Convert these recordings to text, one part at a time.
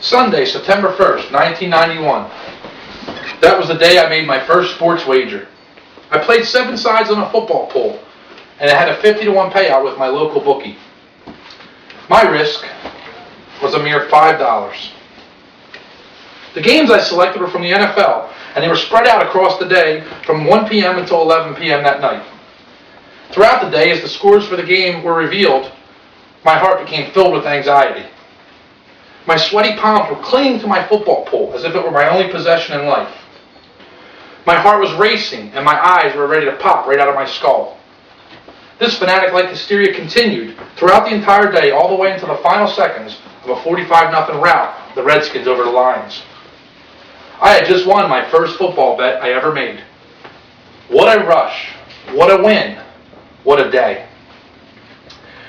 Sunday, September 1st, 1991. That was the day I made my first sports wager. I played 7 sides on a football pool, and I had a 50-to-1 payout with my local bookie. My risk was a mere $5. The games I selected were from the NFL, and they were spread out across the day from 1 p.m. until 11 p.m. that night. Throughout the day, as the scores for the game were revealed, my heart became filled with anxiety. My sweaty palms were clinging to my football pool as if it were my only possession in life. My heart was racing, and my eyes were ready to pop right out of my skull. This fanatic-like hysteria continued throughout the entire day, all the way until the final seconds of a 45-0 rout of the Redskins over the Lions. I had just won my first football bet I ever made. What a rush. What a win. What a day.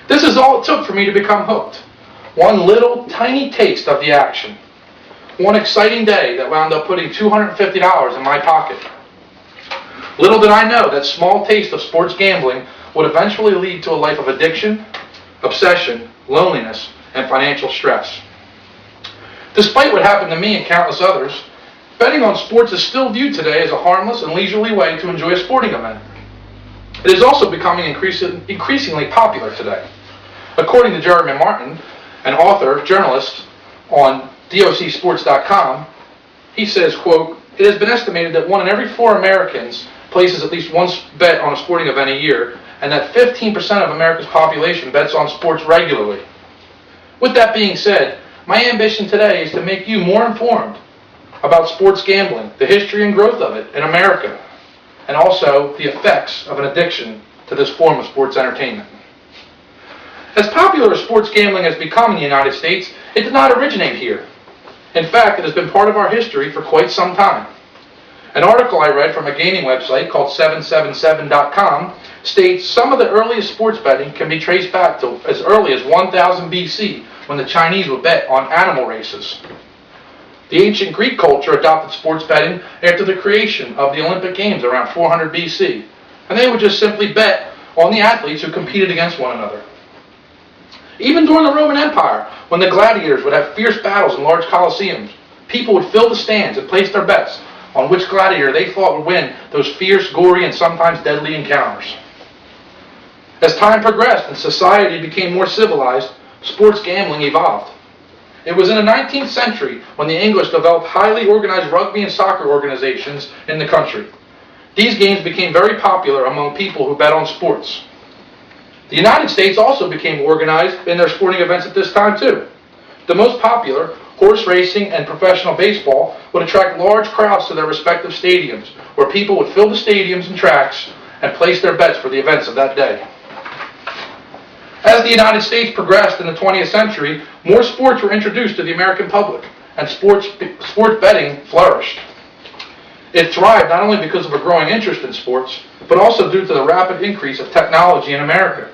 This is all it took for me to become hooked. One little tiny taste of the action. One exciting day that wound up putting $250 in my pocket. Little did I know that small taste of sports gambling would eventually lead to a life of addiction, obsession, loneliness, and financial stress. Despite what happened to me and countless others, betting on sports is still viewed today as a harmless and leisurely way to enjoy a sporting event. It is also becoming increasingly popular today. According to Jeremy Martin, an author, journalist on DOCSports.com, he says, quote, "It has been estimated that 1 in every 4 Americans places at least one bet on a sporting event a year, and that 15% of America's population bets on sports regularly. With that being said, my ambition today is to make you more informed about sports gambling, the history and growth of it in America, and also the effects of an addiction to this form of sports entertainment." As popular as sports gambling has become in the United States, it did not originate here. In fact, it has been part of our history for quite some time. An article I read from a gaming website called 777.com states some of the earliest sports betting can be traced back to as early as 1000 BC, when the Chinese would bet on animal races. The ancient Greek culture adopted sports betting after the creation of the Olympic Games around 400 BC, and they would just simply bet on the athletes who competed against one another. Even during the Roman Empire, when the gladiators would have fierce battles in large colosseums, people would fill the stands and place their bets on which gladiator they thought would win those fierce, gory, and sometimes deadly encounters. As time progressed and society became more civilized, sports gambling evolved. It was in the 19th century when the English developed highly organized rugby and soccer organizations in the country. These games became very popular among people who bet on sports. The United States also became organized in their sporting events at this time too. The most popular, horse racing and professional baseball, would attract large crowds to their respective stadiums, where people would fill the stadiums and tracks and place their bets for the events of that day. As the United States progressed in the 20th century, more sports were introduced to the American public, and sports betting flourished. It thrived not only because of a growing interest in sports, but also due to the rapid increase of technology in America.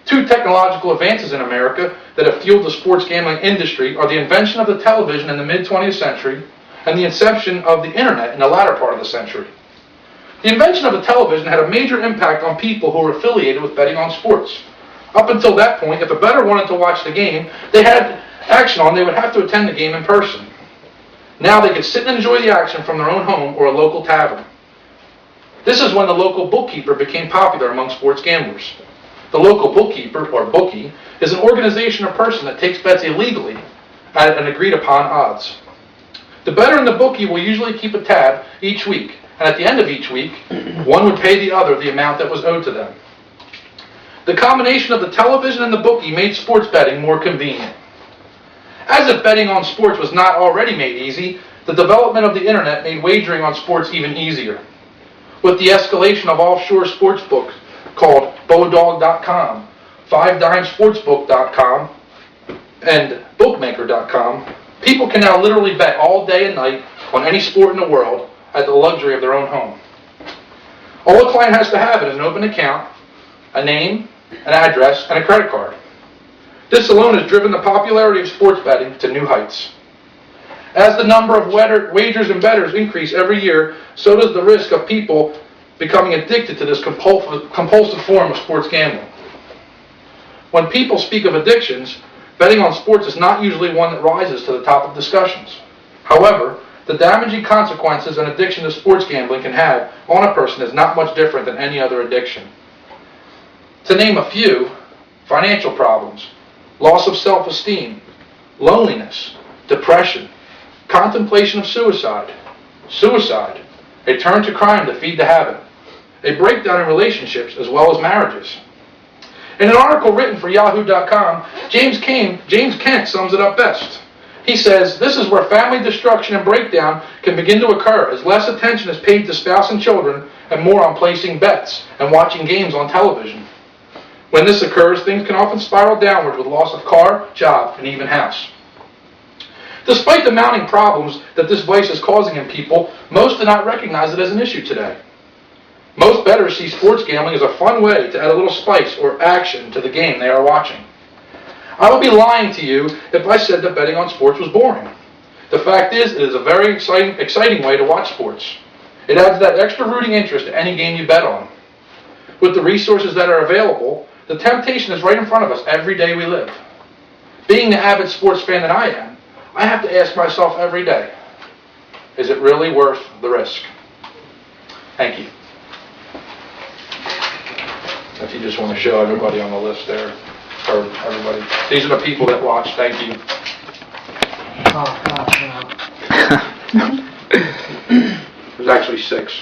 2 technological advances in America that have fueled the sports gambling industry are the invention of the television in the mid-20th century and the inception of the internet in the latter part of the century. The invention of the television had a major impact on people who were affiliated with betting on sports. Up until that point, if a bettor wanted to watch the game they had action on, they would have to attend the game in person. Now they could sit and enjoy the action from their own home or a local tavern. This is when the local bookkeeper became popular among sports gamblers. The local bookkeeper, or bookie, is an organization or person that takes bets illegally at an agreed-upon odds. The bettor and the bookie will usually keep a tab each week, and at the end of each week, one would pay the other the amount that was owed to them. The combination of the television and the bookie made sports betting more convenient. As if betting on sports was not already made easy, the development of the internet made wagering on sports even easier. With the escalation of offshore sports books called Bodog.com, 5dimesportsbook.com, and Bookmaker.com, people can now literally bet all day and night on any sport in the world at the luxury of their own home. All a client has to have is an open account, a name, an address, and a credit card. This alone has driven the popularity of sports betting to new heights. As the number of wagers and bettors increase every year, so does the risk of people becoming addicted to this compulsive form of sports gambling. When people speak of addictions, Betting on sports is not usually one that rises to the top of discussions. However, the damaging consequences an addiction to sports gambling can have on a person is not much different than any other addiction. To name a few, financial problems, loss of self-esteem, loneliness, depression, contemplation of suicide, a turn to crime to feed the habit, a breakdown in relationships as well as marriages. In an article written for Yahoo.com, James Kent sums it up best. He says, "This is where family destruction and breakdown can begin to occur as less attention is paid to spouse and children and more on placing bets and watching games on television. When this occurs, things can often spiral downward with loss of car, job, and even house." Despite the mounting problems that this vice is causing in people, most do not recognize it as an issue today. Most bettors see sports gambling as a fun way to add a little spice or action to the game they are watching. I would be lying to you if I said that betting on sports was boring. The fact is, it is a very exciting way to watch sports. It adds that extra rooting interest to any game you bet on. With the resources that are available, the temptation is right in front of us every day we live. Being the avid sports fan that I am, I have to ask myself every day, is it really worth the risk? Thank you. If you just want to show everybody on the list there, or everybody. These are the people that watch. Thank you. Oh, God, no. There's actually 6.